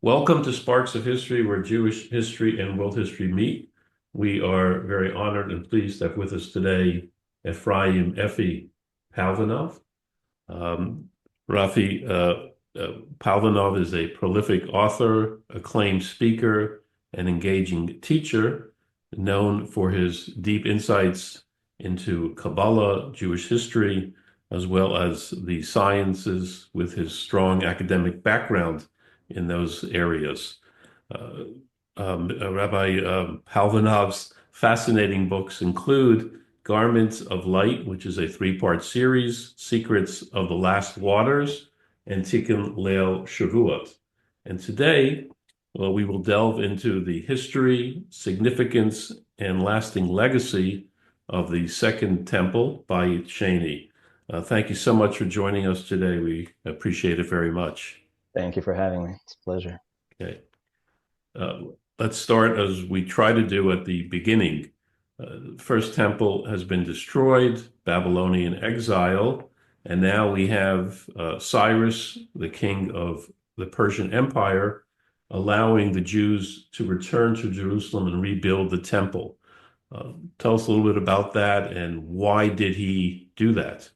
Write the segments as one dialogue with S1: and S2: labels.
S1: Welcome to Sparks of History, where Jewish history and world history meet. We are very honored and pleased to have with us today Efraim Effie Palvanov. Um, Rafi Palvanov is a prolific author, acclaimed speaker, and engaging teacher, known for his deep insights into Kabbalah, Jewish history, as well as the sciences, with his strong academic background in those areas. Uh, Rabbi Palvanov's fascinating books include Garments of Light, which is a three-part series, Secrets of the Last Waters, and Tikun, Leil, Shavuot. And today, well, we will delve into the history, significance, and lasting legacy of the Second Temple, Bayit Sheni. Thank you so much for joining us today. We appreciate it very much.
S2: Thank you for having me. It's a pleasure.
S1: Okay. Uh, let's start as we try to do at the beginning. The first temple has been destroyed, Babylonian exile, and now we have Cyrus, the king of the Persian Empire, allowing the Jews to return to Jerusalem and rebuild the temple. Tell us a little bit about that and why did he do that?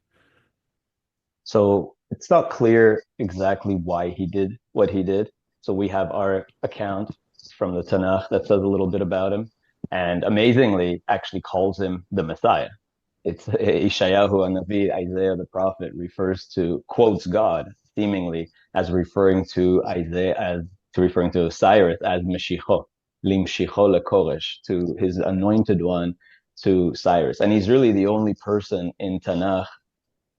S2: So it's not clear exactly why he did what he did. So we have our account from the Tanakh that says a little bit about him, and amazingly, actually calls him the Messiah. It's Ishayahu Hanavi, Isaiah the prophet, refers to quotes God seemingly as referring to Isaiah as to referring to Cyrus as Meshicho, Limshicho leKoresh, to his anointed one, to Cyrus, and he's really the only person in Tanakh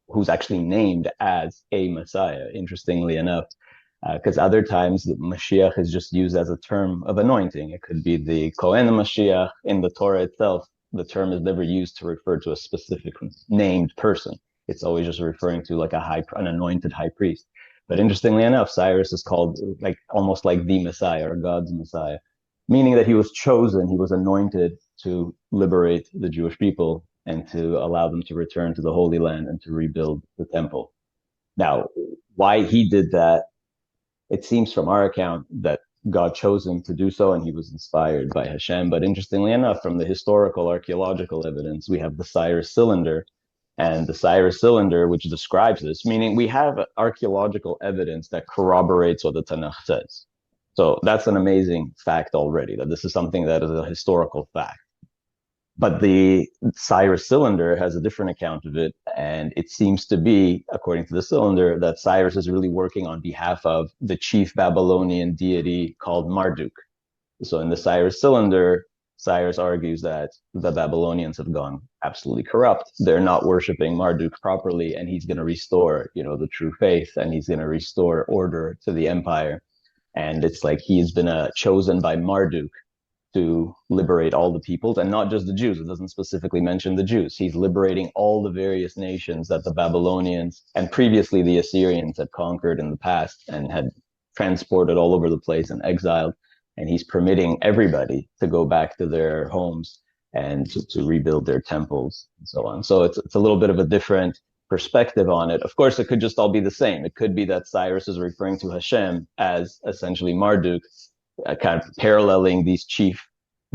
S2: who's actually named as a Messiah, interestingly enough, because other times the Mashiach is just used as a term of anointing. It could be the Kohen Mashiach in the Torah itself. The term is never used to refer to a specific named person. It's always just referring to like an anointed high priest. But interestingly enough, Cyrus is called like almost like the Messiah or God's Messiah, meaning that he was chosen, he was anointed to liberate the Jewish people and to allow them to return to the Holy Land and to rebuild the temple. Now, why he did that, it seems from our account that God chose him to do so and he was inspired by Hashem. But interestingly enough, from the historical archaeological evidence, we have the Cyrus cylinder, and the Cyrus cylinder, which describes this, meaning we have archaeological evidence that corroborates what the Tanakh says. So that's an amazing fact already, that this is something that is a historical fact. But the Cyrus cylinder has a different account of it. And it seems to be, according to the cylinder, that Cyrus is really working on behalf of the chief Babylonian deity called Marduk. So in the Cyrus cylinder, Cyrus argues that the Babylonians have gone absolutely corrupt. They're not worshiping Marduk properly, and he's going to restore, the true faith, and he's going to restore order to the empire. And it's like he's been chosen by Marduk to liberate all the peoples and not just the Jews. It doesn't specifically mention the Jews. He's liberating all the various nations that the Babylonians and previously the Assyrians had conquered in the past and had transported all over the place and exiled. And he's permitting everybody to go back to their homes and to rebuild their temples and so on. So it's a little bit of a different perspective on it. Of course, it could just all be the same. It could be that Cyrus is referring to Hashem as essentially Marduk, kind of paralleling these chief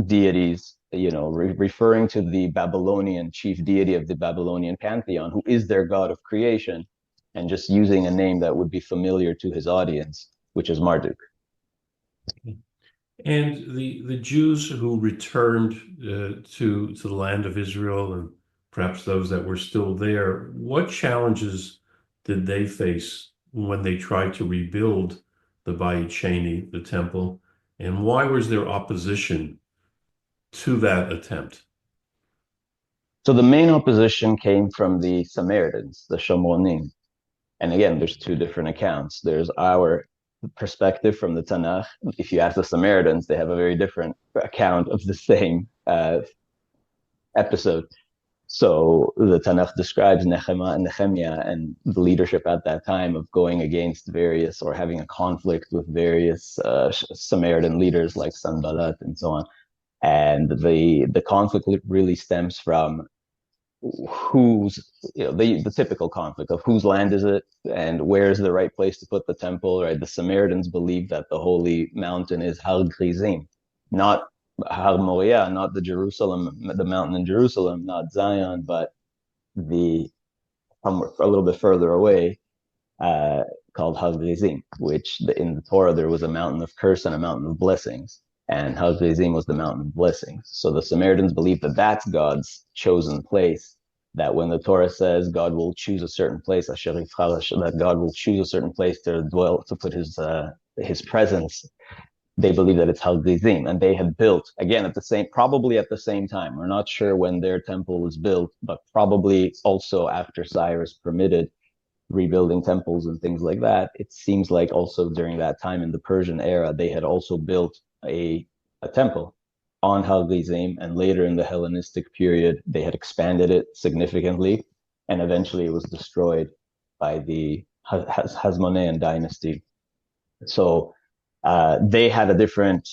S2: deities, referring to the Babylonian chief deity of the Babylonian pantheon, who is their god of creation, and just using a name that would be familiar to his audience, which is Marduk.
S1: And the Jews who returned to the land of Israel, and perhaps those that were still there, what challenges did they face when they tried to rebuild the Bayit Sheni, the temple, and why was there opposition to that attempt?
S2: So the main opposition came from the Samaritans, the Shamonim. And again, there's two different accounts. There's our perspective from the Tanakh. If you ask the Samaritans, they have a very different account of the same episode. So the Tanakh describes Nehemiah and the leadership at that time of going against various or having a conflict with various Samaritan leaders like Sanballat and so on. And the conflict really stems from whose, the typical conflict of whose land is it and where's the right place to put the temple, right? The Samaritans believe that the holy mountain is Har Grizim, not Har Moriah, not the mountain in Jerusalem, not Zion, but the a little bit further away, uh, called Har Grizim, which in the Torah there was a mountain of curse and a mountain of blessings, and Har Grizim was the mountain of blessings. So the Samaritans believe that that's God's chosen place. That when the Torah says God will choose a certain place, that God will choose a certain place to dwell, to put his presence, they believe that it's Har Grizim, and they had built again probably at the same time. We're not sure when their temple was built, but probably also after Cyrus permitted rebuilding temples and things like that. It seems like also during that time in the Persian era, they had also built a temple on Har Grizim, and later in the Hellenistic period, they had expanded it significantly, and eventually it was destroyed by the Hasmonean dynasty. So they had a different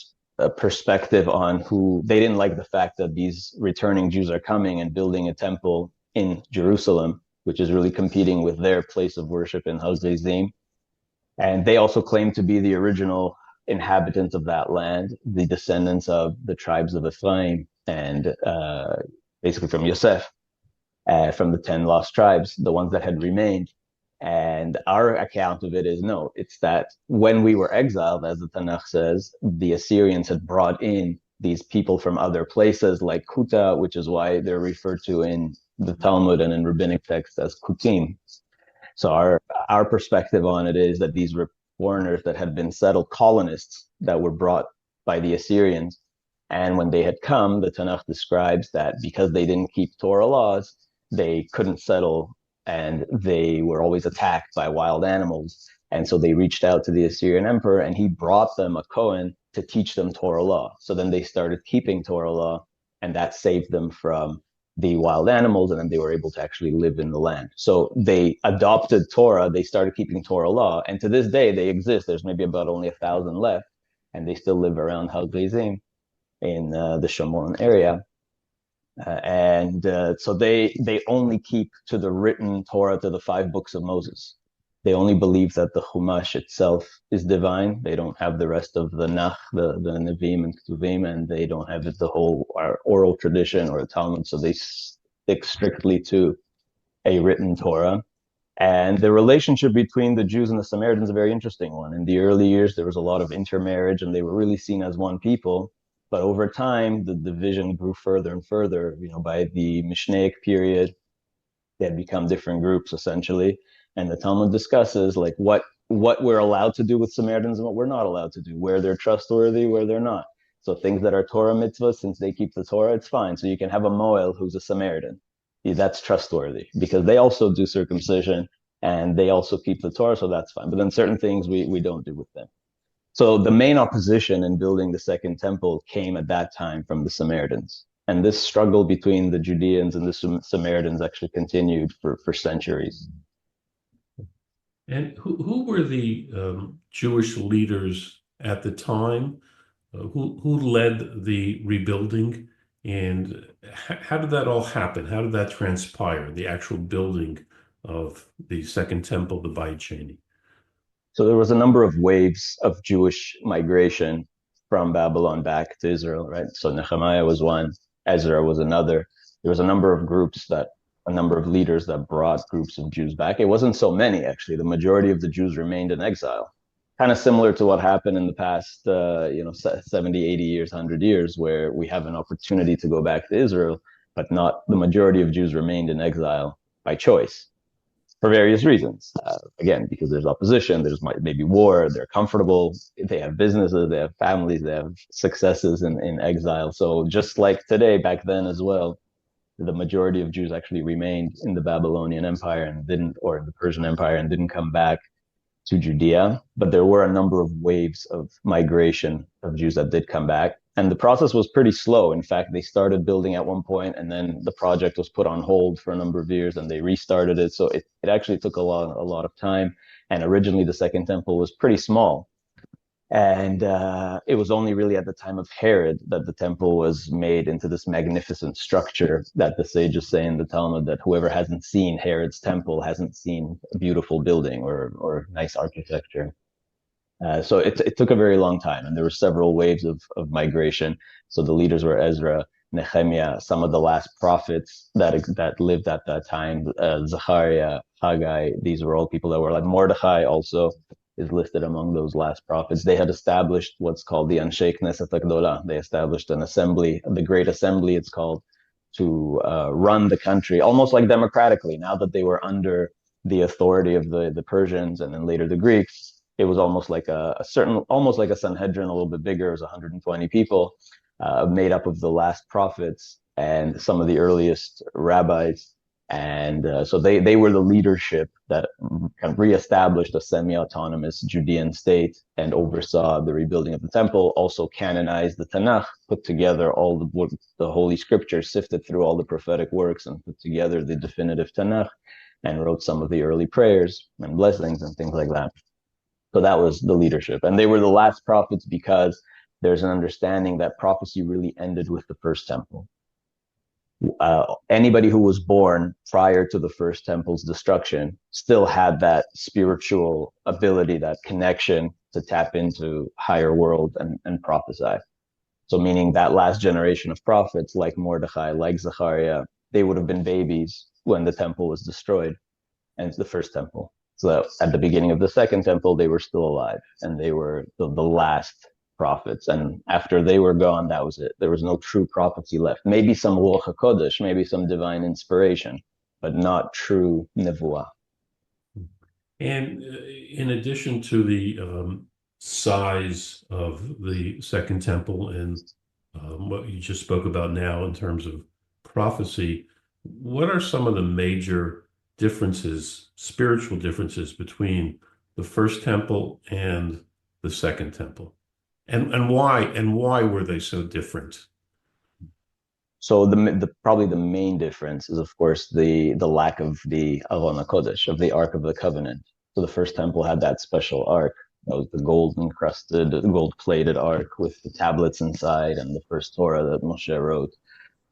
S2: perspective on who they didn't like the fact that these returning Jews are coming and building a temple in Jerusalem, which is really competing with their place of worship in Har Grizim. And they also claim to be the original inhabitants of that land, the descendants of the tribes of Ephraim and basically from Yosef, from the 10 lost tribes, the ones that had remained. And our account of it is no, it's that when we were exiled, as the Tanakh says, the Assyrians had brought in these people from other places like Kuta, which is why they're referred to in the Talmud and in rabbinic texts as Kutim. So our perspective on it is that these were foreigners that had been settled colonists that were brought by the Assyrians. And when they had come, the Tanakh describes that because they didn't keep Torah laws, they couldn't settle and they were always attacked by wild animals. And so they reached out to the Assyrian emperor and he brought them a Kohen to teach them Torah law. So then they started keeping Torah law, and that saved them from the wild animals, and then they were able to actually live in the land. So they adopted Torah, they started keeping Torah law, and to this day they exist. There's maybe about only 1,000 left, and they still live around Har Grizim in the Shomron area. So they only keep to the written Torah, to the 5 books of Moses. They only believe that the Chumash itself is divine. They don't have the rest of the Nach, the Nevi'im and Ketuvim, and they don't have the whole oral tradition or the Talmud. So they stick strictly to a written Torah. And the relationship between the Jews and the Samaritans is a very interesting one. In the early years, there was a lot of intermarriage, and they were really seen as one people. But over time, the division grew further and further. By the Mishnaic period, they had become different groups essentially. And the Talmud discusses like what we're allowed to do with Samaritans and what we're not allowed to do, where they're trustworthy, where they're not. So things that are Torah mitzvahs, since they keep the Torah, it's fine. So you can have a Moel who's a Samaritan. That's trustworthy because they also do circumcision and they also keep the Torah, so that's fine. But then certain things we don't do with them. So the main opposition in building the second temple came at that time from the Samaritans. And this struggle between the Judeans and the Samaritans actually continued for centuries.
S1: And who were the Jewish leaders at the time? Who led the rebuilding? And how did that all happen? How did that transpire, the actual building of the second temple, the Bayit Sheni?
S2: So there was a number of waves of Jewish migration from Babylon back to Israel, right? So Nehemiah was one, Ezra was another. There was a number of leaders that brought groups of Jews back. It wasn't so many, actually. The majority of the Jews remained in exile. Kind of similar to what happened in the past, 70, 80 years, 100 years, where we have an opportunity to go back to Israel, but not the majority of Jews remained in exile by choice for various reasons. Again, because there's opposition, there's maybe war, they're comfortable, they have businesses, they have families, they have successes in exile. So just like today, back then as well, the majority of Jews actually remained in the Babylonian Empire or the Persian Empire and didn't come back to Judea. But there were a number of waves of migration of Jews that did come back. And the process was pretty slow. In fact, they started building at one point and then the project was put on hold for a number of years and they restarted it. So it actually took a lot of time. And originally the second temple was pretty small. And it was only really at the time of Herod that the temple was made into this magnificent structure that the sages say in the Talmud that whoever hasn't seen Herod's temple hasn't seen a beautiful building or nice architecture. So it took a very long time, and there were several waves of migration. So the leaders were Ezra, Nehemiah, some of the last prophets that lived at that time, Zechariah, Haggai. These were all people that were like Mordechai also is listed among those last prophets. They had established what's called the Anshei Knesset HaGdolah. They established an assembly, the Great Assembly, it's called, to run the country almost like democratically. Now that they were under the authority of the Persians and then later the Greeks, it was almost like almost like a Sanhedrin, a little bit bigger. It was 120 people, made up of the last prophets and some of the earliest rabbis. And so they were the leadership that kind of reestablished a semi-autonomous Judean state and oversaw the rebuilding of the temple, also canonized the Tanakh, put together all the Holy Scriptures, sifted through all the prophetic works and put together the definitive Tanakh, and wrote some of the early prayers and blessings and things like that. So that was the leadership. And they were the last prophets because there's an understanding that prophecy really ended with the first temple. Anybody who was born prior to the first temple's destruction still had that spiritual ability, that connection to tap into higher world and prophesy. So meaning that last generation of prophets like Mordechai, like Zechariah, they would have been babies when the temple was destroyed, and it's the first temple. So at the beginning of the second temple, they were still alive, and they were the last prophets. And after they were gone, that was it. There was no true prophecy left. Maybe some Ruach HaKodesh, maybe some divine inspiration, but not true Nevuah.
S1: And in addition to the size of the Second Temple and what you just spoke about now in terms of prophecy, what are some of the major differences, spiritual differences between the First Temple and the Second Temple? And why were they so different?
S2: So probably the main difference is, of course, the lack of the Aron HaKodesh, of the Ark of the Covenant. So the first temple had that special ark. That was the gold encrusted, gold plated ark with the tablets inside and the first Torah that Moshe wrote.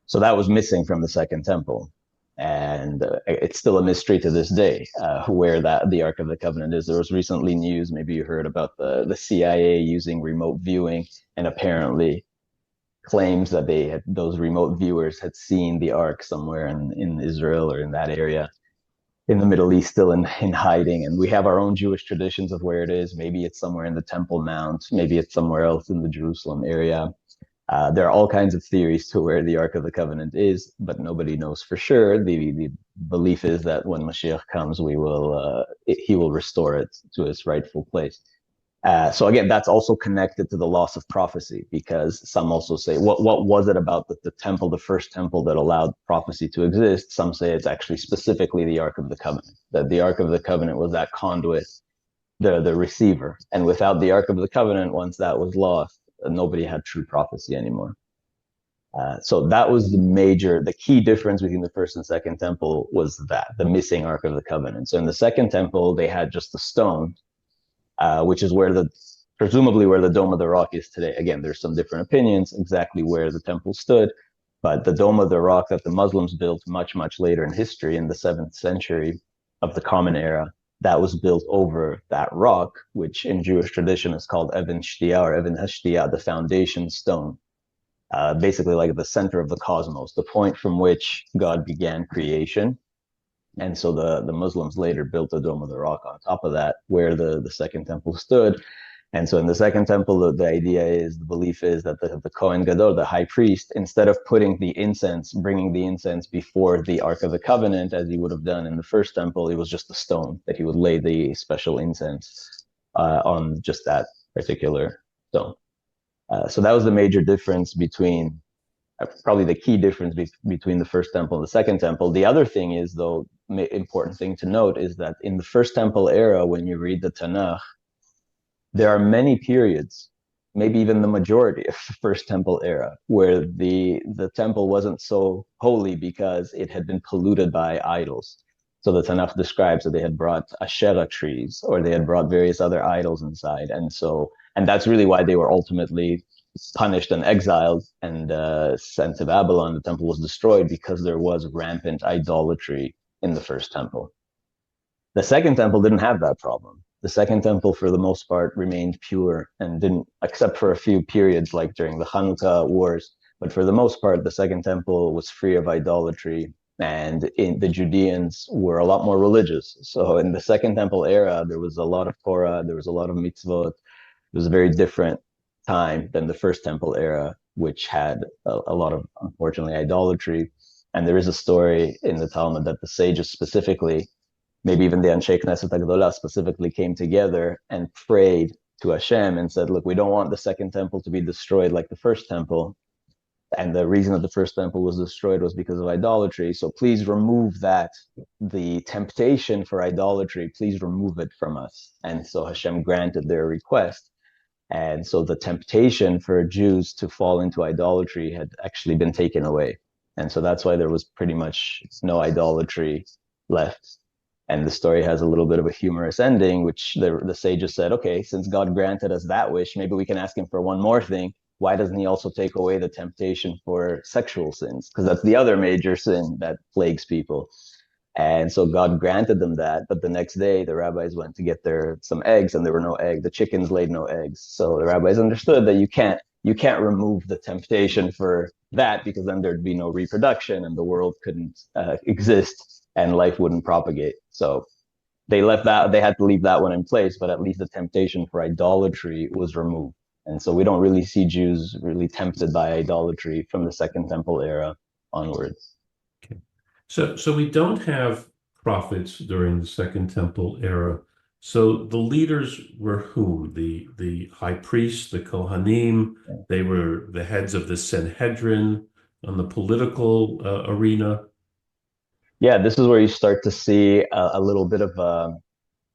S2: So that was missing from the second temple. And it's still a mystery to this day where the Ark of the Covenant is. There was recently news, maybe you heard about the CIA using remote viewing, and apparently claims that those remote viewers had seen the Ark somewhere in Israel or in that area in the Middle East, still in hiding. And we have our own Jewish traditions of where it is. Maybe it's somewhere in the Temple Mount. Maybe it's somewhere else in the Jerusalem area. There are all kinds of theories to where the Ark of the Covenant is, but nobody knows for sure. The belief is that when Mashiach comes, he will restore it to its rightful place. So again, that's also connected to the loss of prophecy, because some also say, what was it about the temple, the first temple, that allowed prophecy to exist? Some say it's actually specifically the Ark of the Covenant, that the Ark of the Covenant was that conduit, the receiver. And without the Ark of the Covenant, once that was lost, nobody had true prophecy anymore. So that was the key difference between the first and second temple was the missing Ark of the Covenant. So in the second temple, they had just the stone, which is presumably where the Dome of the Rock is today. Again, there's some different opinions exactly where the temple stood, but the Dome of the Rock that the Muslims built much, much later in history, in the 7th century of the Common Era, that was built over that rock, which in Jewish tradition is called Even Shtia or Even Hashtia, the foundation stone, basically like the center of the cosmos, the point from which God began creation. And so the Muslims later built the Dome of the Rock on top of that, where the second temple stood. And so in the second temple, the belief is that the Kohen Gadol, the high priest, instead of bringing the incense before the Ark of the Covenant, as he would have done in the first temple, it was just a stone that he would lay the special incense on just that particular stone. So that was the major difference between, probably the key difference between the first temple and the second temple. The other thing is, though, important thing to note is that in the first temple era, when you read the Tanakh, there are many periods, maybe even the majority of the first temple era, where the temple wasn't so holy because it had been polluted by idols. So the Tanakh describes that they had brought Asherah trees, or they had brought various other idols inside. And so And that's really why they were ultimately punished and exiled and sent to Babylon. The temple was destroyed because there was rampant idolatry in the first temple. The second temple didn't have that problem. The second temple, for the most part, remained pure and didn't, except for a few periods like during the Hanukkah wars. But for the most part, the second temple was free of idolatry, and the Judeans were a lot more religious. So in the second temple era, there was a lot of Torah, there was a lot of mitzvot. It was a very different time than the first temple era, which had a lot of, unfortunately, idolatry. And there is a story in the Talmud that the sages specifically, maybe even the Anshe Knesset HaGedolah specifically, came together and prayed to Hashem and said, look, we don't want the second temple to be destroyed like the first temple. And the reason that the first temple was destroyed was because of idolatry. So please remove that, the temptation for idolatry, please remove it from us. And so Hashem granted their request. And so the temptation for Jews to fall into idolatry had actually been taken away. And so that's why there was pretty much no idolatry left. And the story has a little bit of a humorous ending, which the sages said, okay, since God granted us that wish, maybe we can ask him for one more thing. Why doesn't he also take away the temptation for sexual sins? Because that's the other major sin that plagues people. And so God granted them that. But the next day, the rabbis went to get some eggs, and there were no eggs. The chickens laid no eggs. So the rabbis understood that you can't remove the temptation for that, because then there'd be no reproduction and the world couldn't exist and life wouldn't propagate. So they had to leave that one in place, but at least the temptation for idolatry was removed. And so we don't really see Jews really tempted by idolatry from the Second Temple era onwards.
S1: Okay. So we don't have prophets during the Second Temple era. So the leaders were whom? The high priests, the Kohanim, they were the heads of the Sanhedrin on the political arena.
S2: Yeah, this is where you start to see a little bit of a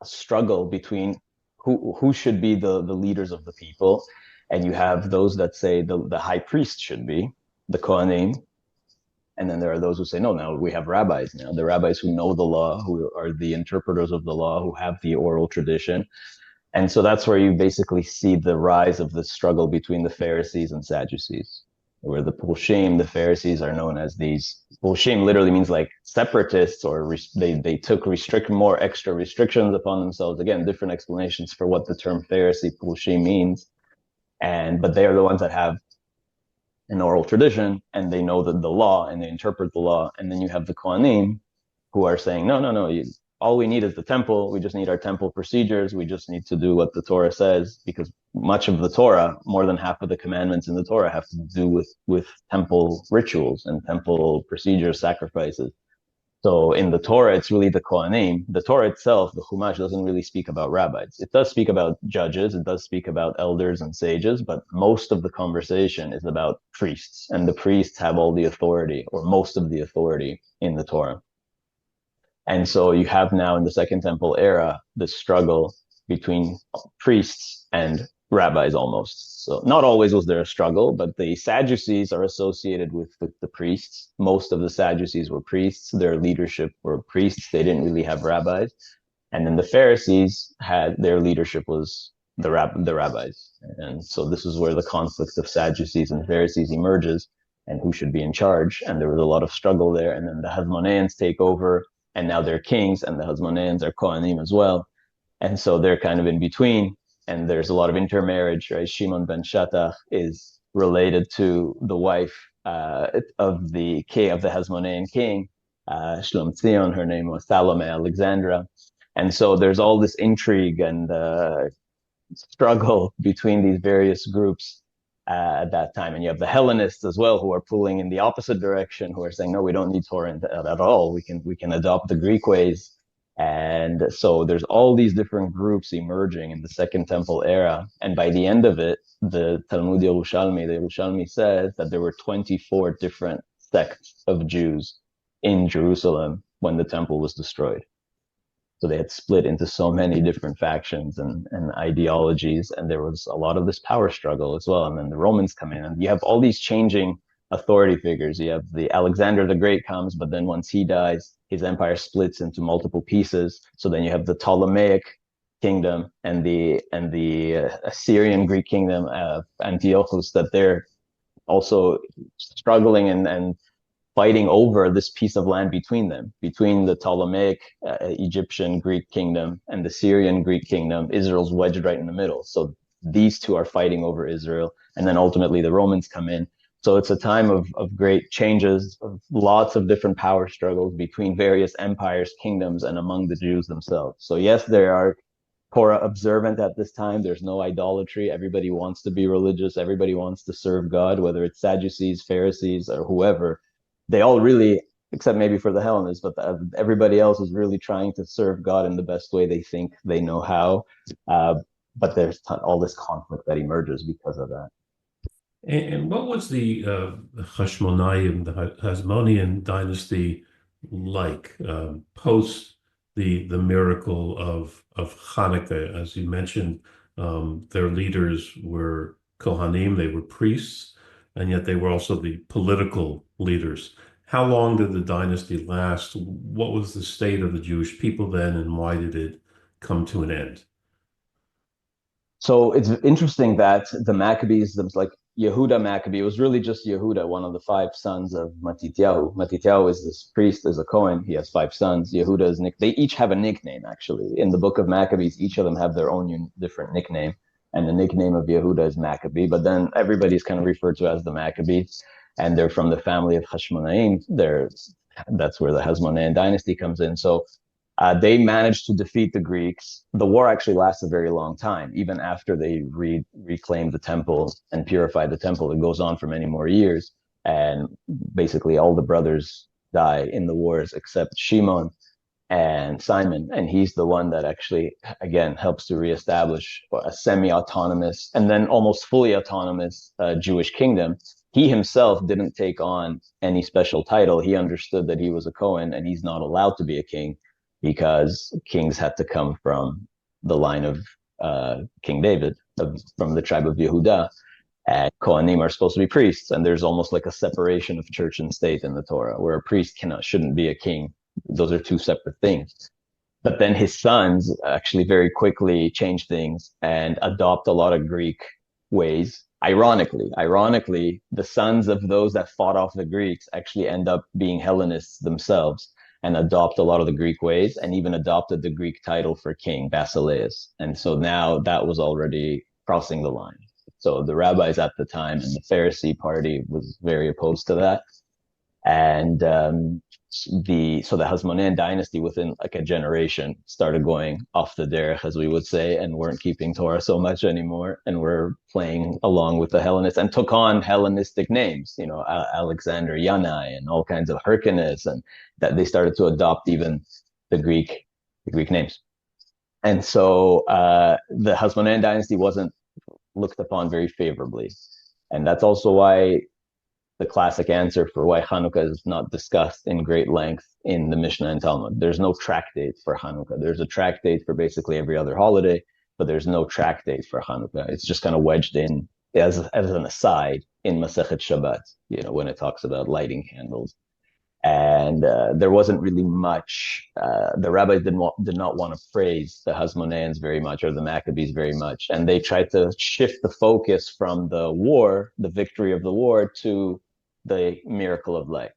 S2: struggle between who should be the leaders of the people. And you have those that say the high priest should be, the Kohanim. And then there are those who say, no, now we have rabbis now, the rabbis who know the law, who are the interpreters of the law, who have the oral tradition. And so that's where you basically see the rise of the struggle between the Pharisees and Sadducees, where the Pulshim, the Pharisees, are known as these. Pulshim literally means like separatists, or they took more extra restrictions upon themselves. Again, different explanations for what the term Pharisee, Pulshim means. But they are the ones that have an oral tradition, and they know the law, and they interpret the law. And then you have the Kohanim, who are saying, no, all we need is the temple. We just need our temple procedures. We just need to do what the Torah says, because much of the Torah, more than half of the commandments in the Torah, have to do with temple rituals and temple procedures, sacrifices. So in the Torah, it's really the Kohanim. The Torah itself, the Chumash, doesn't really speak about rabbis. It does speak about judges. It does speak about elders and sages, but most of the conversation is about priests. And the priests have all the authority, or most of the authority, in the Torah. And so you have now in the Second Temple era, the struggle between priests and rabbis almost. So not always was there a struggle, but the Sadducees are associated with the priests. Most of the Sadducees were priests. Their leadership were priests. They didn't really have rabbis. And then the Pharisees their leadership was the rabbis. And so this is where the conflict of Sadducees and Pharisees emerges, and who should be in charge. And there was a lot of struggle there. And then the Hasmoneans take over, and now they're kings, and the Hasmoneans are Kohanim as well. And so they're kind of in between. And there's a lot of intermarriage, right? Shimon ben Shattach is related to the wife of the Hasmonean king, Shlom Tzion. Her name was Salome Alexandra. And so there's all this intrigue and struggle between these various groups at that time. And you have the Hellenists as well, who are pulling in the opposite direction, who are saying, no, we don't need Torah at all. We can adopt the Greek ways. And so there's all these different groups emerging in the Second Temple era. And by the end of it, the Talmud Yerushalmi says that there were 24 different sects of Jews in Jerusalem when the temple was destroyed. So they had split into so many different factions and ideologies, and there was a lot of this power struggle as well. And then the Romans come in, and you have all these changing authority figures. You have the Alexander the Great comes, but then once he dies, his empire splits into multiple pieces. So then you have the Ptolemaic kingdom and the Assyrian Greek kingdom of Antiochus, that they're also struggling and fighting over this piece of land between them, between the Ptolemaic Egyptian Greek kingdom and the Syrian Greek kingdom. Israel's wedged right in the middle. So these two are fighting over Israel. And then ultimately the Romans come in. So it's a time of great changes, of lots of different power struggles between various empires, kingdoms, and among the Jews themselves. So yes, there are Torah observant at this time. There's no idolatry. Everybody wants to be religious. Everybody wants to serve God, whether it's Sadducees, Pharisees, or whoever. They all really, except maybe for the Hellenists, but everybody else is really trying to serve God in the best way they think they know how. But there's all this conflict that emerges because of that.
S1: And what was the Hashmonaim, the Hasmonean dynasty like post the miracle of Hanukkah? As you mentioned, their leaders were Kohanim, they were priests, and yet they were also the political leaders. How long did the dynasty last? What was the state of the Jewish people then, and why did it come to an end?
S2: So it's interesting that the Maccabees, like Yehuda Maccabee, was really just Yehuda, one of the five sons of Matityahu. Matityahu is this priest, is a Cohen. He has five sons. Yehuda is they each have a nickname, actually. In the book of Maccabees, each of them have their own different nickname. And the nickname of Yehuda is Maccabee, but then everybody's kind of referred to as the Maccabees. And they're from the family of Hashmonaim. That's where the Hasmonean dynasty comes in. So they managed to defeat the Greeks. The war actually lasted a very long time. Even after they reclaimed the temple and purified the temple, it goes on for many more years. And basically all the brothers die in the wars except Shimon and Simon. And he's the one that actually, again, helps to reestablish a semi-autonomous and then almost fully autonomous Jewish kingdom. He himself didn't take on any special title. He understood that he was a Cohen and he's not allowed to be a king, because kings had to come from the line of King David, from the tribe of Yehuda. And Kohanim are supposed to be priests, and there's almost like a separation of church and state in the Torah, where a priest shouldn't be a king. Those are two separate things. But then his sons actually very quickly change things and adopt a lot of Greek ways. Ironically, the sons of those that fought off the Greeks actually end up being Hellenists themselves, and adopt a lot of the Greek ways, and even adopted the Greek title for king, Baseless. And so now that was already crossing the line. So the rabbis at the time and the Pharisee party was very opposed to that. And the Hasmonean dynasty, within like a generation, started going off the derech, as we would say, and weren't keeping Torah so much anymore, and were playing along with the Hellenists and took on Hellenistic names, Alexander Yanai and all kinds of Hyrcanus, and that they started to adopt even the Greek names. And so the Hasmonean dynasty wasn't looked upon very favorably. And that's also why the classic answer for why Hanukkah is not discussed in great length in the Mishnah and Talmud. There's no tractate for Hanukkah. There's a tractate for basically every other holiday, but there's no tractate for Hanukkah. It's just kind of wedged in as an aside in Masechet Shabbat, when it talks about lighting candles. And there wasn't really much. The rabbis did not want to praise the Hasmoneans very much, or the Maccabees very much, and they tried to shift the focus from the war, the victory of the war, to the miracle of light,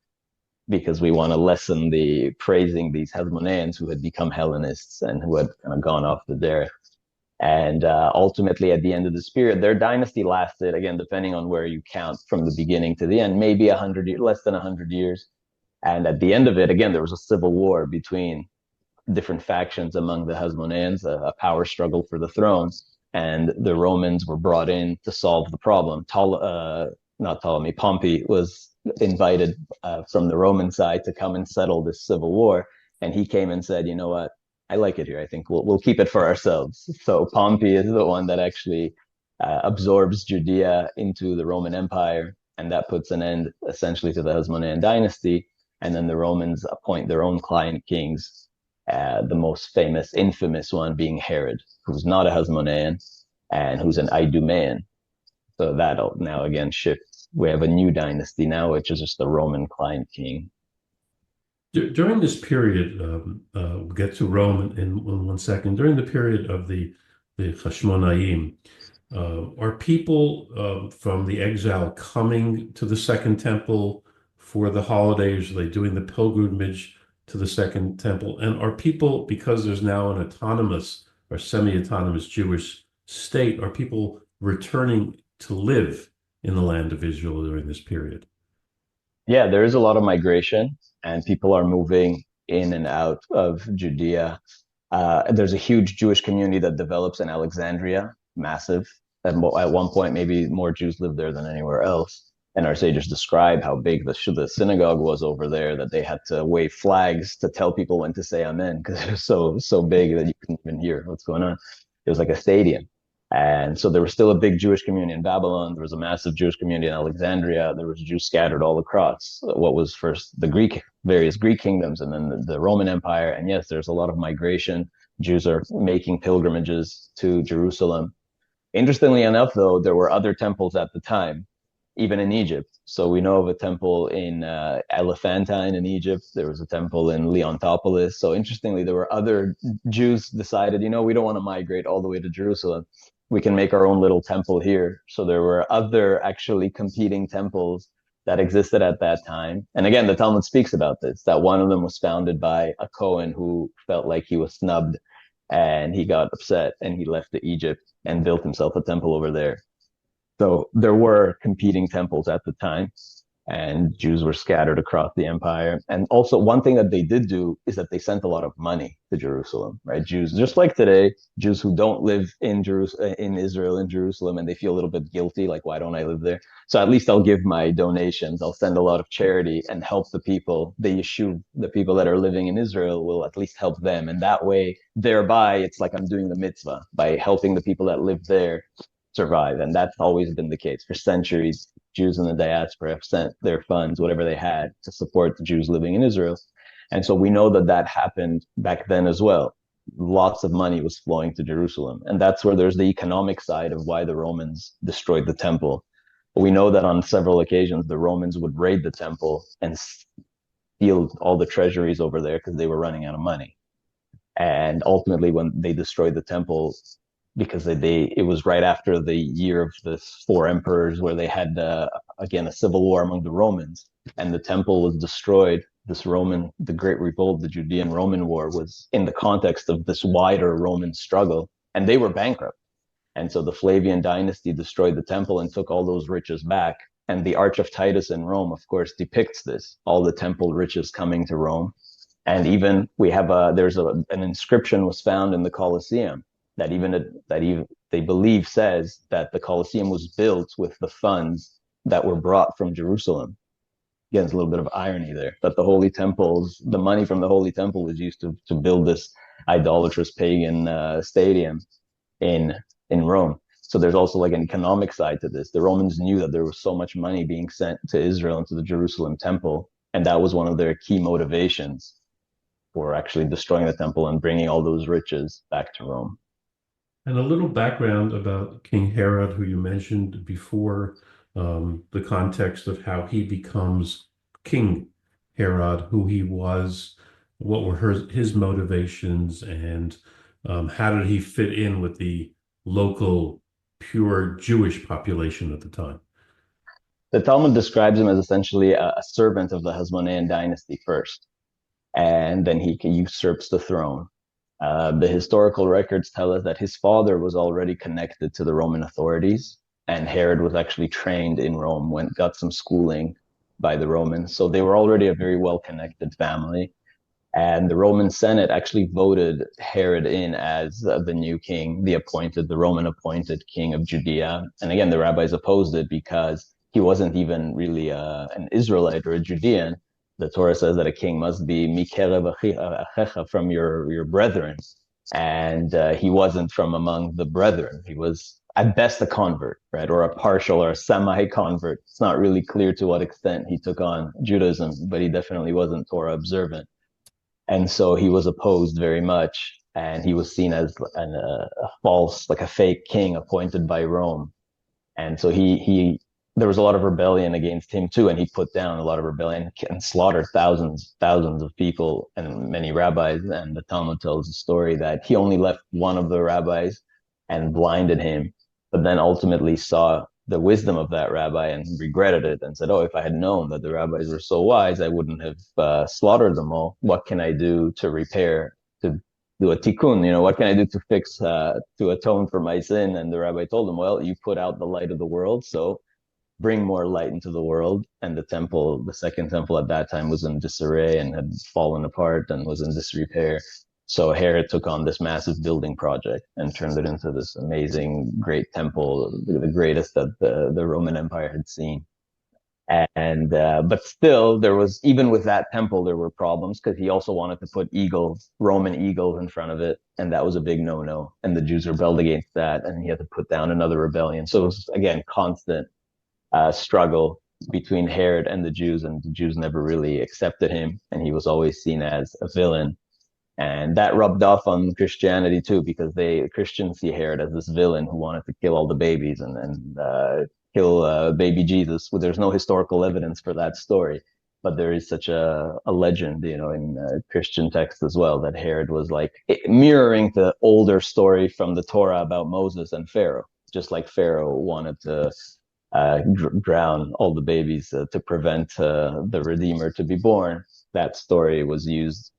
S2: because we want to lessen the praising these Hasmoneans who had become Hellenists and who had kind of gone off the derech. And ultimately, at the end of this period, their dynasty lasted, again, depending on where you count, from the beginning to the end, maybe 100 years, less than 100 years. And at the end of it, again, there was a civil war between different factions among the Hasmoneans, a power struggle for the throne. And the Romans were brought in to solve the problem. Pompey was invited from the Roman side to come and settle this civil war. And he came and said, you know what, I like it here. I think we'll keep it for ourselves. So Pompey is the one that actually absorbs Judea into the Roman Empire. And that puts an end essentially to the Hasmonean dynasty. And then the Romans appoint their own client kings, the most famous, infamous one being Herod, who's not a Hasmonean and who's an Idumean. So that'll now again shift. We have a new dynasty now, which is just the Roman client king.
S1: During this period, we'll get to Rome in 1 second. During the period of the Hasmonean, are people from the exile coming to the Second Temple for the holidays? Are they doing the pilgrimage to the Second Temple? And are people, because there's now an autonomous or semi-autonomous Jewish state, are people returning to live in the land of Israel during this period?
S2: Yeah, there is a lot of migration, and people are moving in and out of Judea. There's a huge Jewish community that develops in Alexandria, massive. At one point, maybe more Jews lived there than anywhere else. And our sages describe how big the synagogue was over there, that they had to wave flags to tell people when to say amen because it was so big that you couldn't even hear what's going on. It was like a stadium. And so there was still a big Jewish community in Babylon. There was a massive Jewish community in Alexandria. There was Jews scattered all across what was first the various Greek kingdoms, and then the Roman Empire. And yes, there's a lot of migration. Jews are making pilgrimages to Jerusalem. Interestingly enough, though, there were other temples at the time, even in Egypt. So we know of a temple in Elephantine in Egypt. There was a temple in Leontopolis. So interestingly, there were other Jews decided, we don't want to migrate all the way to Jerusalem. We can make our own little temple here. So there were other actually competing temples that existed at that time. And again, the Talmud speaks about this, that one of them was founded by a Cohen who felt like he was snubbed and he got upset and he left to Egypt and built himself a temple over there. So there were competing temples at the time, and Jews were scattered across the empire. And also, one thing that they did do is that they sent a lot of money to Jerusalem, right? Jews, just like today, Jews who don't live in Israel, in Jerusalem, and they feel a little bit guilty, like, why don't I live there? So at least I'll give my donations. I'll send a lot of charity and help the people. The people that are living in Israel will at least help them. And that way, thereby, it's like I'm doing the mitzvah by helping the people that live there survive. And that's always been the case for centuries. Jews in the diaspora have sent their funds, whatever they had, to support the Jews living in Israel. And so we know that that happened back then as well. Lots of money was flowing to Jerusalem. And that's where there's the economic side of why the Romans destroyed the temple. But we know that on several occasions, the Romans would raid the temple and steal all the treasuries over there because they were running out of money. And ultimately, when they destroyed the temple, because it was right after the year of the four emperors where they had again a civil war among the Romans, and the temple was destroyed. The Great Revolt, the Judean Roman War, was in the context of this wider Roman struggle, and they were bankrupt. And so the Flavian dynasty destroyed the temple and took all those riches back. And the Arch of Titus in Rome, of course, depicts this, all the temple riches coming to Rome. And even we have an inscription was found in the Colosseum that they believe says that the Colosseum was built with the funds that were brought from Jerusalem. Again, there's a little bit of irony there, that the money from the Holy Temple was used to build this idolatrous pagan stadium in Rome. So there's also like an economic side to this. The Romans knew that there was so much money being sent to Israel and to the Jerusalem temple, and that was one of their key motivations for actually destroying the temple and bringing all those riches back to Rome.
S1: And a little background about King Herod, who you mentioned before, the context of how he becomes King Herod, who he was, what were his motivations, and how did he fit in with the local pure Jewish population at the time?
S2: The Talmud describes him as essentially a servant of the Hasmonean dynasty first, and then he usurps the throne. The historical records tell us that his father was already connected to the Roman authorities, and Herod was actually trained in Rome, got some schooling by the Romans. So they were already a very well-connected family. And the Roman Senate actually voted Herod in as the new king, the Roman appointed king of Judea. And again, the rabbis opposed it because he wasn't even really an Israelite or a Judean. The Torah says that a king must be mikerev achecha, from your brethren, and he wasn't from among the brethren. He was at best a convert, right, or a partial or a semi-convert. It's not really clear to what extent he took on Judaism, but he definitely wasn't Torah observant, and so he was opposed very much, and he was seen as a false, like a fake king appointed by Rome, and so he there was a lot of rebellion against him too, and he put down a lot of rebellion and slaughtered thousands of people and many rabbis. And the Talmud tells the story that he only left one of the rabbis and blinded him, but then ultimately saw the wisdom of that rabbi and regretted it and said, "Oh, if I had known that the rabbis were so wise, I wouldn't have slaughtered them all. What can I do to repair, to do a tikkun? You know, what can I do to fix, to atone for my sin?" And the rabbi told him, "Well, you put out the light of the world, so bring more light into the world." And the temple, the second temple at that time, was in disarray and had fallen apart and was in disrepair. So Herod took on this massive building project and turned it into this amazing, great temple, the greatest that the Roman Empire had seen. And but still, there was, even with that temple, there were problems because he also wanted to put eagles, Roman eagles, in front of it, and that was a big no-no. And the Jews rebelled against that, and he had to put down another rebellion. So it was, again, constant struggle between Herod and the Jews, and the Jews never really accepted him, and he was always seen as a villain. And that rubbed off on Christianity too, because Christians see Herod as this villain who wanted to kill all the babies and kill baby Jesus. Well, there's no historical evidence for that story, but there is such a legend, you know, in Christian texts as well, that Herod was like mirroring the older story from the Torah about Moses and Pharaoh, just like Pharaoh wanted to drown all the babies to prevent the Redeemer to be born. That story was used,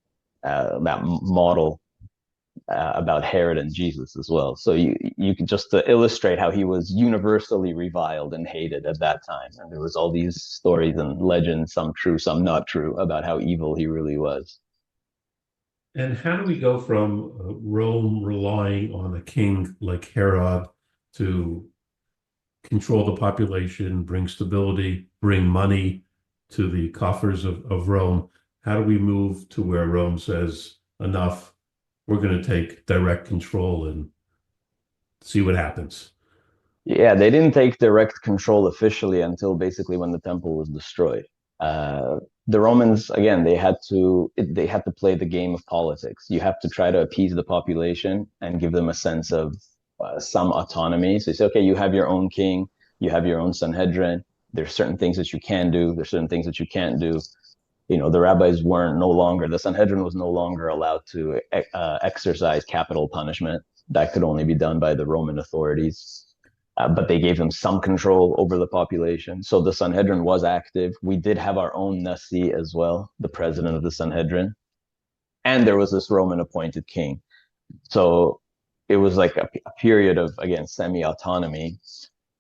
S2: that model about Herod and Jesus as well. So you can just to illustrate how he was universally reviled and hated at that time. And there was all these stories and legends, some true, some not true, about how evil he really was.
S1: And how do we go from Rome relying on a king like Herod to control the population, bring stability, bring money to the coffers of Rome? How do we move to where Rome says, enough, we're going to take direct control and see what happens?
S2: Yeah, they didn't take direct control officially until basically when the temple was destroyed. The Romans, again, they had to play the game of politics. You have to try to appease the population and give them a sense of some autonomy. So you say, okay, you have your own king, you have your own Sanhedrin. There's certain things that you can do. There's certain things that you can't do. You know, the rabbis weren't no longer, the Sanhedrin was no longer allowed to exercise capital punishment. That could only be done by the Roman authorities. But they gave them some control over the population. So the Sanhedrin was active. We did have our own Nasi as well, the president of the Sanhedrin. And there was this Roman appointed king. So it was like a period of, again, semi-autonomy.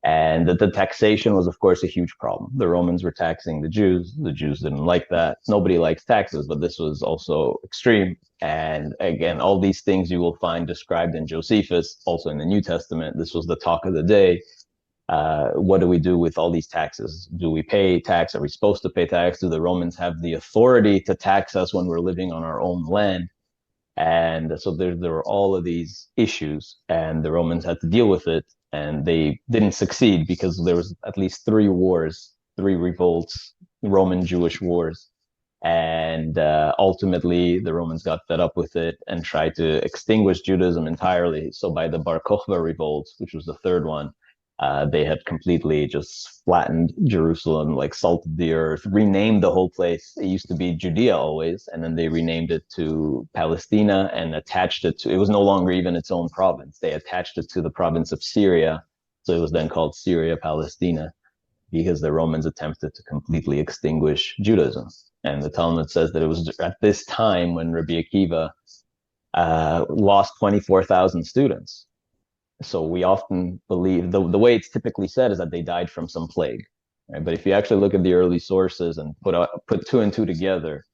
S2: And the taxation was, of course, a huge problem. The Romans were taxing the Jews. The Jews didn't like that. Nobody likes taxes, but this was also extreme. And again, all these things you will find described in Josephus, also in the New Testament. This was the talk of the day. What do we do with all these taxes? Do we pay tax? Are we supposed to pay tax? Do the Romans have the authority to tax us when we're living on our own land? And so there were all of these issues, and the Romans had to deal with it. And they didn't succeed because there was at least three wars, three revolts, Roman Jewish wars. And ultimately, the Romans got fed up with it and tried to extinguish Judaism entirely. So by the Bar Kokhba revolt, which was the third one, they had completely just flattened Jerusalem, like salted the earth, renamed the whole place. It used to be Judea always, and then they renamed it to Palestina and attached it to, it was no longer even its own province. They attached it to the province of Syria. So it was then called Syria Palestina, because the Romans attempted to completely extinguish Judaism. And the Talmud says that it was at this time when Rabbi Akiva lost 24,000 students. So we often believe the way it's typically said is that they died from some plague, right? But if you actually look at the early sources and put two and two together,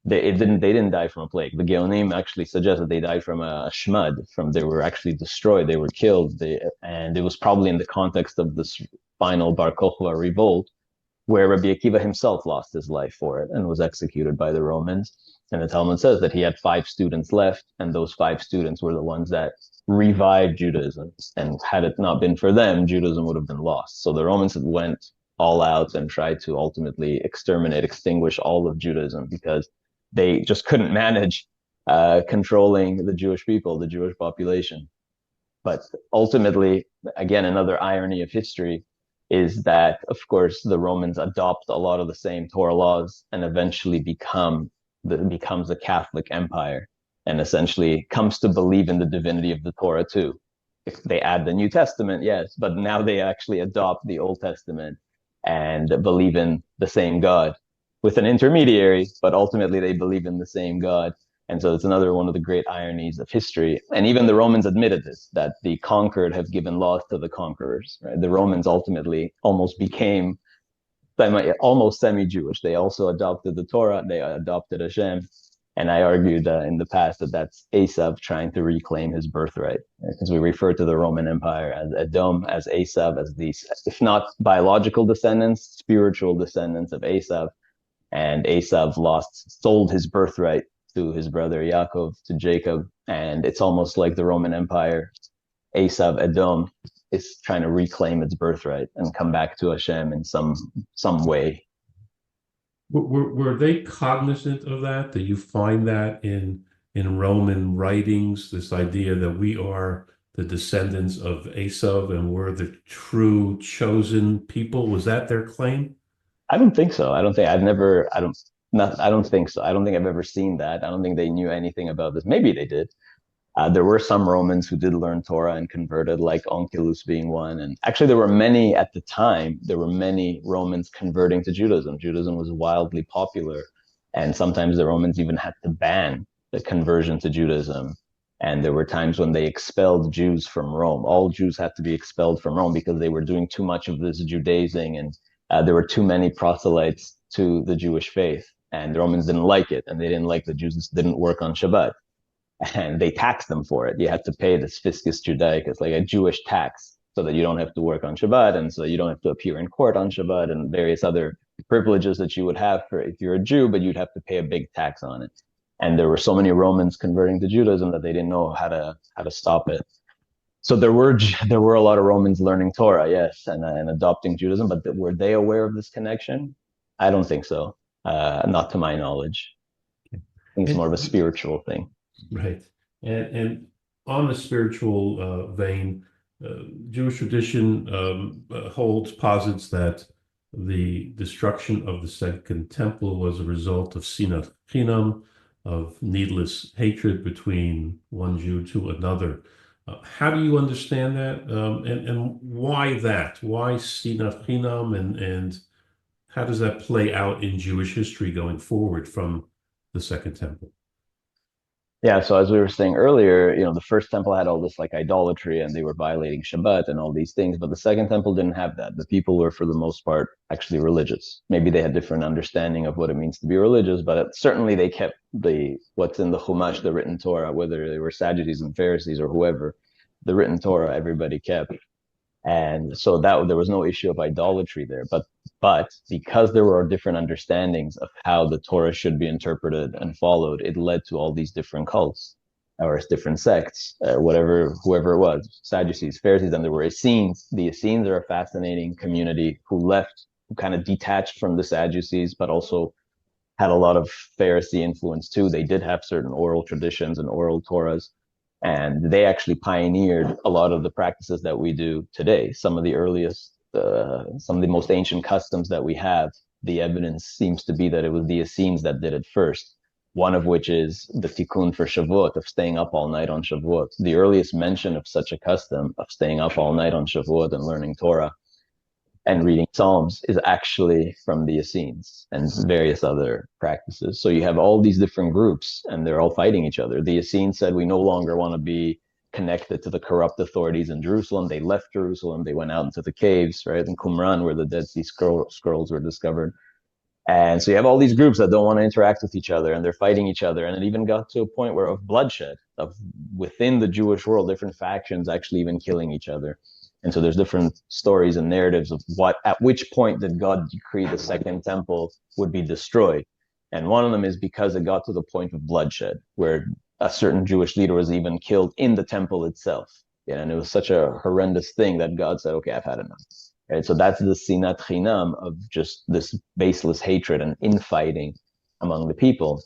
S2: they didn't die from a plague. The Geonim actually suggests that they died from a shmad, they were actually destroyed, they were killed, and it was probably in the context of this final Bar Kokhba revolt, where Rabbi Akiva himself lost his life for it and was executed by the Romans. And the Talmud says that he had 5 students left, and those 5 students were the ones that revived Judaism. And had it not been for them, Judaism would have been lost. So the Romans went all out and tried to ultimately extinguish all of Judaism, because they just couldn't manage controlling the Jewish people, the Jewish population. But ultimately, again, another irony of history, is that, of course, the Romans adopt a lot of the same Torah laws and eventually becomes a Catholic empire and essentially comes to believe in the divinity of the Torah too. If they add the New Testament, yes, but now they actually adopt the Old Testament and believe in the same God with an intermediary, but ultimately they believe in the same God. And so it's another one of the great ironies of history. And even the Romans admitted this, that the conquered have given laws to the conquerors. Right? The Romans ultimately almost became almost semi-Jewish. They also adopted the Torah. They adopted Hashem. And I argued in the past that that's Esav trying to reclaim his birthright. Because we refer to the Roman Empire as Edom, as Esav, as these, if not biological descendants, spiritual descendants of Esav. And Esav sold his birthright to his brother Yaakov, to Jacob. And it's almost like the Roman Empire, Esav, Edom, is trying to reclaim its birthright and come back to Hashem in some way.
S1: Were they cognizant of that? Do you find that in Roman writings, this idea that we are the descendants of Esav and we're the true chosen people? Was that their claim?
S2: I don't think so. I don't think so. I don't think I've ever seen that. I don't think they knew anything about this. Maybe they did. There were some Romans who did learn Torah and converted, like Onkelos being one. And actually, there were many at the time. There were many Romans converting to Judaism. Judaism was wildly popular. And sometimes the Romans even had to ban the conversion to Judaism. And there were times when they expelled Jews from Rome. All Jews had to be expelled from Rome because they were doing too much of this Judaizing, and there were too many proselytes to the Jewish faith. And the Romans didn't like it. And they didn't like that Jews didn't work on Shabbat. And they taxed them for it. You had to pay this fiscus judaicus, like a Jewish tax, so that you don't have to work on Shabbat, and so you don't have to appear in court on Shabbat, and various other privileges that you would have for if you're a Jew, but you'd have to pay a big tax on it. And there were so many Romans converting to Judaism that they didn't know how to stop it. So there were a lot of Romans learning Torah, yes, and adopting Judaism, but were they aware of this connection? I don't think so. Not to my knowledge. I think it's more of a spiritual thing.
S1: Right. And on the spiritual vein, Jewish tradition posits that the destruction of the Second Temple was a result of sinat chinam, of needless hatred between one Jew to another. How do you understand that? And why that? Why sinat chinam? And how does that play out in Jewish history going forward from the Second Temple?
S2: Yeah, so as we were saying earlier, the first temple had all this like idolatry and they were violating Shabbat and all these things, but the second temple didn't have that. The people were, for the most part, actually religious. Maybe they had different understanding of what it means to be religious, but certainly they kept what's in the Chumash, the written Torah, whether they were Sadducees and Pharisees or whoever, the written Torah, everybody kept. And so that there was no issue of idolatry there. But because there were different understandings of how the Torah should be interpreted and followed, it led to all these different cults or different sects, whoever it was, Sadducees, Pharisees, and there were Essenes. The Essenes are a fascinating community who kind of detached from the Sadducees, but also had a lot of Pharisee influence too. They did have certain oral traditions and oral Torahs. And they actually pioneered a lot of the practices that we do today. Some of the most ancient customs that we have, the evidence seems to be that it was the Essenes that did it first. One of which is the Tikun for Shavuot, of staying up all night on Shavuot. The earliest mention of such a custom of staying up all night on Shavuot and learning Torah and reading Psalms is actually from the Essenes and various other practices. So you have all these different groups and they're all fighting each other. The Essenes said, we no longer want to be connected to the corrupt authorities in Jerusalem. They left Jerusalem. They went out into the caves, right? In Qumran, where the Dead Sea Scrolls were discovered. And so you have all these groups that don't want to interact with each other and they're fighting each other. And it even got to a point of bloodshed, of within the Jewish world, different factions actually even killing each other. And so there's different stories and narratives of at which point did God decree the second temple would be destroyed. And one of them is because it got to the point of bloodshed, where a certain Jewish leader was even killed in the temple itself. And it was such a horrendous thing that God said, okay, I've had enough. Right? So that's the sinat chinam of just this baseless hatred and infighting among the people.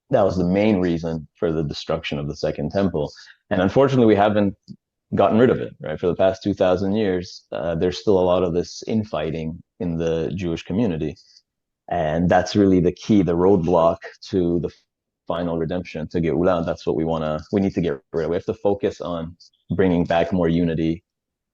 S2: That was the main reason for the destruction of the second temple. And unfortunately, we haven't gotten rid of it, right? For the past 2,000 years, there's still a lot of this infighting in the Jewish community. And that's really the key, the roadblock to the final redemption, to Geula. That's what we need to get rid of. We have to focus on bringing back more unity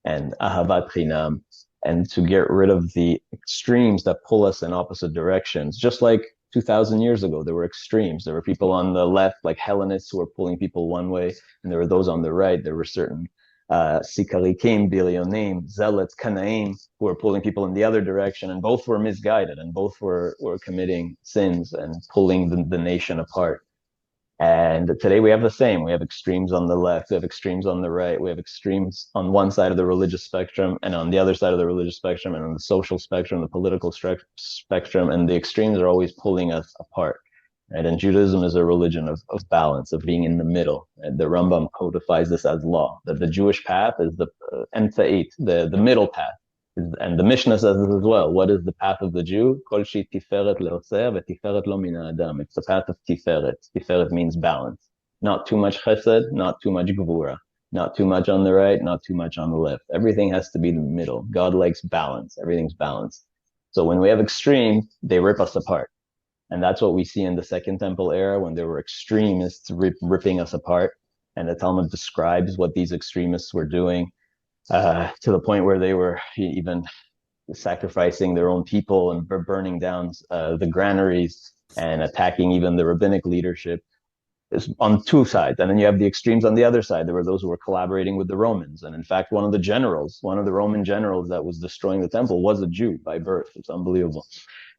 S2: and ahavat chinam, and to get rid of the extremes that pull us in opposite directions. Just like 2,000 years ago, there were extremes. There were people on the left, like Hellenists, who were pulling people one way, and there were those on the right. There were certain Sikarikim, Bilionim, Zealots, Kanaim, who were pulling people in the other direction, and both were misguided, and both were committing sins and pulling the nation apart. And today we have the same. We have extremes on the left, we have extremes on the right, we have extremes on one side of the religious spectrum, and on the other side of the religious spectrum, and on the social spectrum, the political spectrum, and the extremes are always pulling us apart. Right? And Judaism is a religion of balance, of being in the middle. And the Rambam codifies this as law, that the Jewish path is the emtza'it, the middle path. And the Mishnah says this as well. What is the path of the Jew? Kol shi tiferet le'oser ve'tiferet lo min ha'adam. It's the path of tiferet. Tiferet means balance. Not too much chesed, not too much gvura. Not too much on the right, not too much on the left. Everything has to be in the middle. God likes balance. Everything's balanced. So when we have extremes, they rip us apart. And that's what we see in the Second Temple era, when there were extremists ripping us apart. And the Talmud describes what these extremists were doing, to the point where they were even sacrificing their own people and burning down the granaries and attacking even the rabbinic leadership. It's on two sides. And then you have the extremes on the other side. There were those who were collaborating with the Romans. And in fact, one of the Roman generals that was destroying the temple was a Jew by birth. It's unbelievable.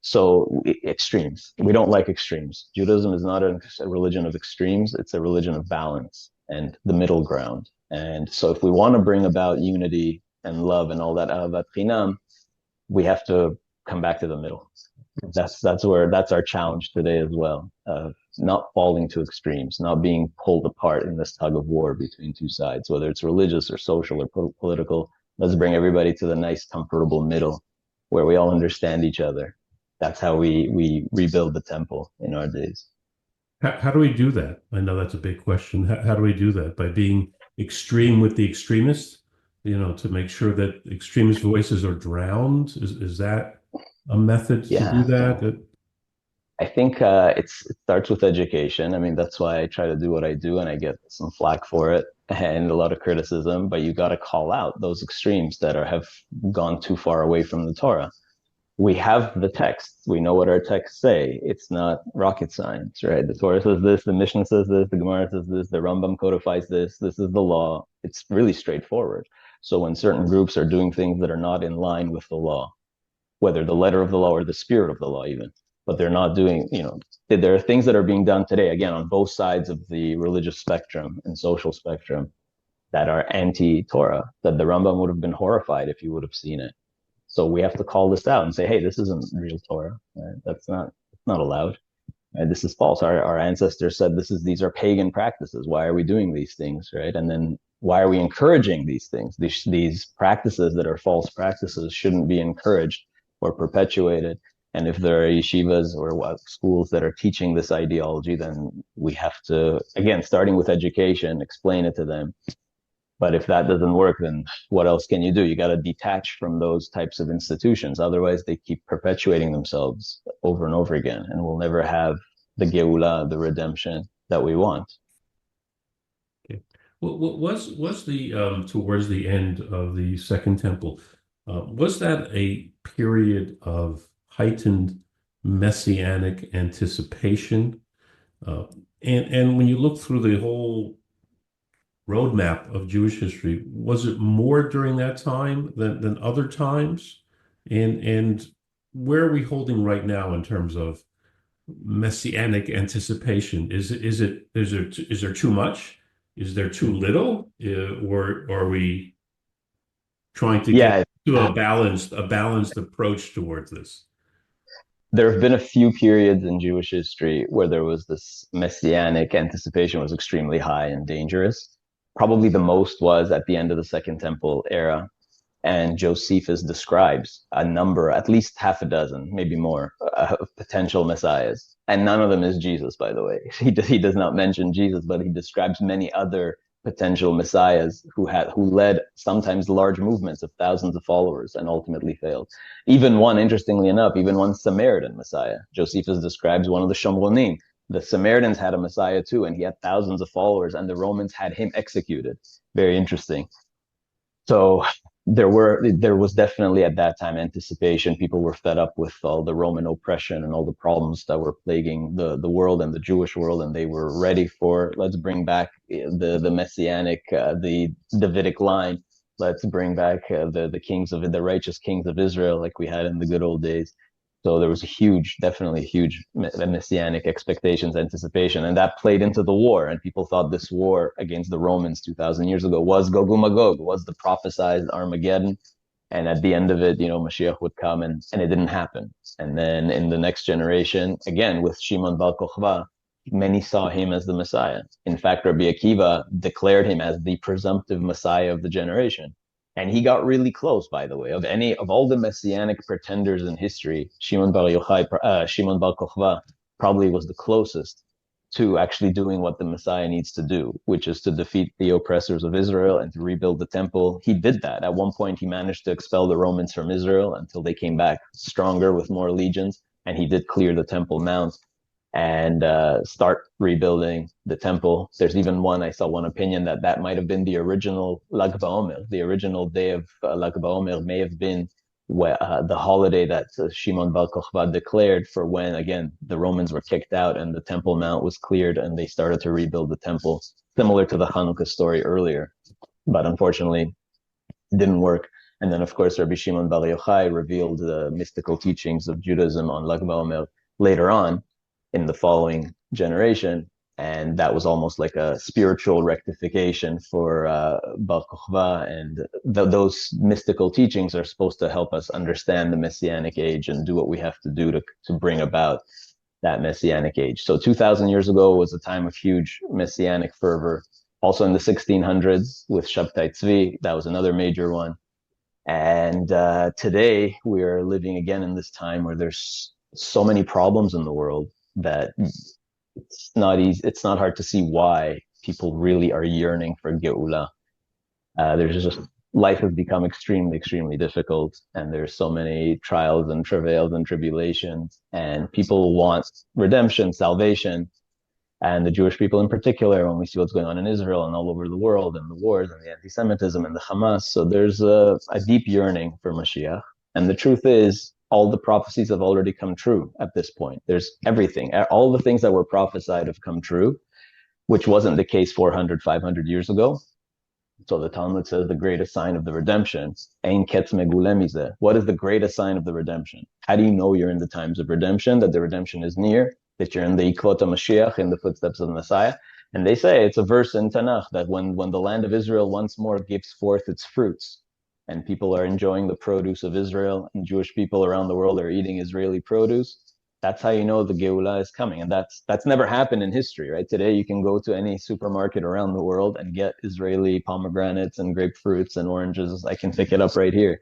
S2: So extremes. We don't like extremes. Judaism is not a religion of extremes. It's a religion of balance and the middle ground. And so if we want to bring about unity and love and all that ahavat chinam, we have to come back to the middle. That's our challenge today as well, of not falling to extremes, not being pulled apart in this tug of war between two sides, whether it's religious or social or political. Let's bring everybody to the nice, comfortable middle where we all understand each other. That's how we rebuild the temple in our days.
S1: How do we do that? I know that's a big question. How do we do that? By being extreme with the extremists, to make sure that extremist voices are drowned? Is that a method to do that?
S2: I think it starts with education. I mean, that's why I try to do what I do, and I get some flack for it and a lot of criticism, but you got to call out those extremes that have gone too far away from the Torah. We have the texts. We know what our texts say. It's not rocket science, right? The Torah says this, the Mishnah says this, the Gemara says this, the Rambam codifies this. This is the law. It's really straightforward. So when certain groups are doing things that are not in line with the law, whether the letter of the law or the spirit of the law even, but they're not doing, there are things that are being done today, again, on both sides of the religious spectrum and social spectrum, that are anti-Torah, that the Rambam would have been horrified if he would have seen it. So we have to call this out and say, hey, this isn't real Torah. Right? That's not allowed. Right? This is false. Our ancestors said these are pagan practices. Why are we doing these things, right? And then why are we encouraging these things? These practices that are false practices shouldn't be encouraged or perpetuated. And if there are yeshivas or schools that are teaching this ideology, then we have to, again, starting with education, explain it to them. But if that doesn't work, then what else can you do? You got to detach from those types of institutions. Otherwise, they keep perpetuating themselves over and over again, and we'll never have the Geula, the redemption that we want.
S1: Okay. Well, was the towards the end of the Second Temple, was that a period of heightened messianic anticipation? And when you look through the whole roadmap of Jewish history, was it more during that time than other times? And where are we holding right now in terms of messianic anticipation? Is there too much? Is there too little? Or are we trying to get to a balanced approach towards this?
S2: There have been a few periods in Jewish history where there was this messianic anticipation was extremely high and dangerous. Probably the most was at the end of the Second Temple era. And Josephus describes a number, at least half a dozen, maybe more, of potential messiahs. And none of them is Jesus, by the way. He does not mention Jesus, but he describes many other potential messiahs who led sometimes large movements of thousands of followers and ultimately failed. Even one, interestingly enough, even one Samaritan messiah. Josephus describes one of the Shomronim. The Samaritans had a messiah too, and he had thousands of followers, and the Romans had him executed. Very interesting. So there was definitely at that time anticipation. People were fed up with all the Roman oppression and all the problems that were plaguing the world and the Jewish world, and they were ready for, let's bring back the Messianic, the Davidic line. Let's bring back the kings of the righteous kings of Israel, like we had in the good old days. So there was a huge, definitely huge messianic expectations, anticipation, and that played into the war. And people thought this war against the Romans 2,000 years ago was Gog Magog, was the prophesied Armageddon. And at the end of it, Mashiach would come, and it didn't happen. And then in the next generation, again with Shimon Bar Kochba, many saw him as the Messiah. In fact, Rabbi Akiva declared him as the presumptive Messiah of the generation. And he got really close, by the way. Of all the messianic pretenders in history, Shimon Bar Kochba probably was the closest to actually doing what the Messiah needs to do, which is to defeat the oppressors of Israel and to rebuild the temple. He did that. At one point, he managed to expel the Romans from Israel until they came back stronger with more legions, and he did clear the Temple Mount and start rebuilding the temple. There's even I saw one opinion that might have been the original Lag BaOmer. The original day of Lag BaOmer may have been the holiday that Shimon Bar Kochba declared for when, again, the Romans were kicked out and the Temple Mount was cleared and they started to rebuild the temple, similar to the Hanukkah story earlier. But unfortunately, it didn't work. And then, of course, Rabbi Shimon Bar Yochai revealed the mystical teachings of Judaism on Lag BaOmer later on in the following generation. And that was almost like a spiritual rectification for Bar Kochba. And those mystical teachings are supposed to help us understand the Messianic age and do what we have to do to bring about that Messianic age. So 2,000 years ago was a time of huge Messianic fervor. Also in the 1600s with Shabtai Tzvi, that was another major one. And today we are living again in this time where there's so many problems in the world that it's not easy. It's not hard to see why people really are yearning for Geula. There's just life has become extremely, extremely difficult, and there's so many trials and travails and tribulations, and people want redemption, salvation, and the Jewish people in particular. When we see what's going on in Israel and all over the world, and the wars and the anti-Semitism and the Hamas, so there's a deep yearning for Mashiach. And the truth is, all the prophecies have already come true at this point. There's everything. All the things that were prophesied have come true, which wasn't the case 400, 500 years ago. So the Talmud says the greatest sign of the redemption, Ein Ketz Megule Mizeh. What is the greatest sign of the redemption? How do you know you're in the times of redemption, that the redemption is near, that you're in the Ikvot Mashiach, in the footsteps of the Messiah? And they say, it's a verse in Tanakh, that when the land of Israel once more gives forth its fruits, and people are enjoying the produce of Israel, and Jewish people around the world are eating Israeli produce, that's how you know the Geulah is coming. And that's never happened in history, right? Today, you can go to any supermarket around the world and get Israeli pomegranates and grapefruits and oranges. I can pick it up right here,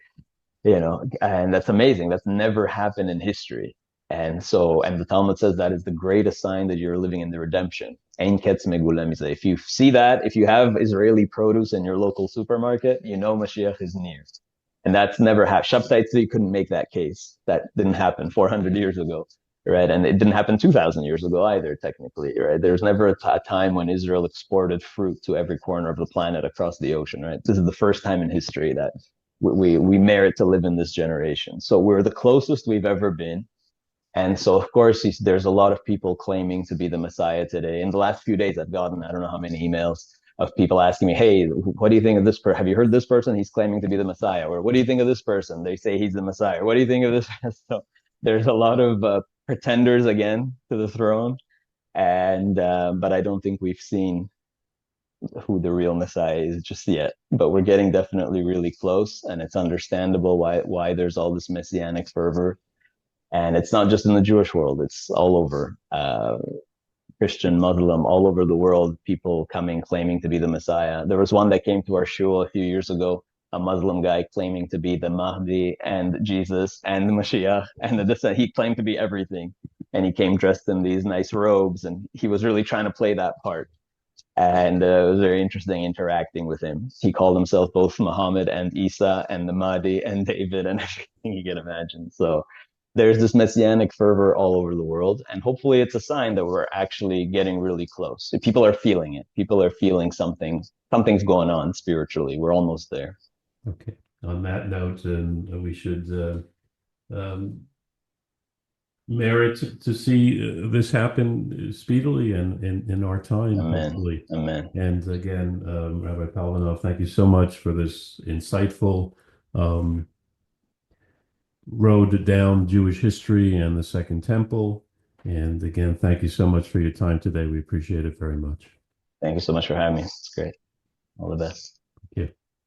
S2: and that's amazing. That's never happened in history. And the Talmud says that is the greatest sign that you're living in the redemption. Ein Ketz Megule Mizeh. If you see that, if you have Israeli produce in your local supermarket, you know Mashiach is near. And that's never happened. Shabtai Tzvi couldn't make that case. That didn't happen 400 years ago, right? And it didn't happen 2,000 years ago either, technically, right? There's never a time when Israel exported fruit to every corner of the planet across the ocean, right? This is the first time in history that we merit to live in this generation. So we're the closest we've ever been. And so, of course, there's a lot of people claiming to be the Messiah today. In the last few days, I've gotten, I don't know how many emails of people asking me, hey, what do you think of this person? Have you heard this person? He's claiming to be the Messiah. Or what do you think of this person? They say he's the Messiah. What do you think of this? So there's a lot of pretenders, again, to the throne. And but I don't think we've seen who the real Messiah is just yet. But we're getting definitely really close. And it's understandable why there's all this messianic fervor. And it's not just in the Jewish world, it's all over. Christian, Muslim, all over the world, people coming, claiming to be the Messiah. There was one that came to our shul a few years ago, a Muslim guy claiming to be the Mahdi and Jesus and the Mashiach. And he claimed to be everything. And he came dressed in these nice robes, and he was really trying to play that part. And it was very interesting interacting with him. He called himself both Muhammad and Isa and the Mahdi and David and everything you can imagine. So there's this messianic fervor all over the world, and hopefully it's a sign that we're actually getting really close. People are feeling it. People are feeling something. Something's going on spiritually. We're almost there.
S1: Okay. On that note, and we should um, merit to see this happen speedily and in our time,
S2: Amen.
S1: hopefully.
S2: Amen.
S1: And again, Rabbi Palvanov, thank you so much for this insightful road down Jewish history and the Second Temple. And again, thank you so much for your time today. We appreciate it very much.
S2: Thank you so much for having me. It's great. All the best.